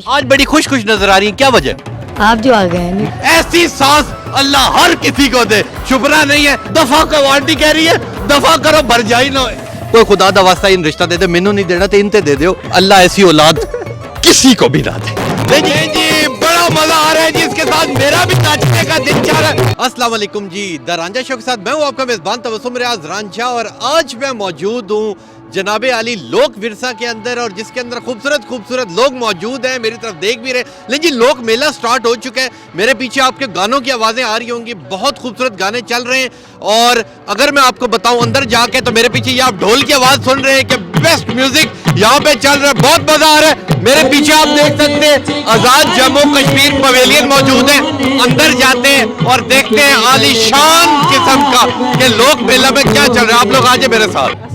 आज बड़ी खुश खुश नजर आ रही है, क्या वजह? आप जो आ गए हैं ना। ऐसी सांस अल्लाह हर किसी को दे, शुभरा नहीं है, दफा को आंटी कह रही है, दफा करो भर जाई ना। कोई खुदा दा वास्ता इन रिश्ता दे दे, मैनू नहीं देना तो इनते दे दो, अल्लाह ऐसी औलाद किसी को भी ना दे। नहीं जी, बड़ा मजा आ रहा है जी, इसके साथ मेरा भी नाचने का दिन चाह रहा है। अस्सलाम वालेकुम जी, द रांझा शो के साथ मैं हूँ आपका मेजबान तबस्सुम रियाज रांझा, और आज मैं मौजूद हूँ जनाबे आली लोक विरसा के अंदर, और जिसके अंदर खूबसूरत खूबसूरत लोग मौजूद हैं, मेरी तरफ देख भी रहे। लेकिन जी लोक मेला स्टार्ट हो चुका है, मेरे पीछे आपके गानों की आवाज़ें आ रही होंगी, बहुत खूबसूरत गाने चल रहे हैं। और अगर मैं आपको बताऊं अंदर जाके, तो मेरे पीछे ये आप ढोल की आवाज़ सुन रहे हैं कि बेस्ट म्यूजिक यहाँ पे चल रहा है, बहुत मजा आ रहा है। मेरे पीछे आप देख सकते हैं आजाद जम्मू कश्मीर पवेलियन मौजूद है, अंदर जाते हैं और देखते हैं आलीशान किस्म का कि लोक मेला में क्या चल रहा है। आप लोग आ जाए मेरे साथ।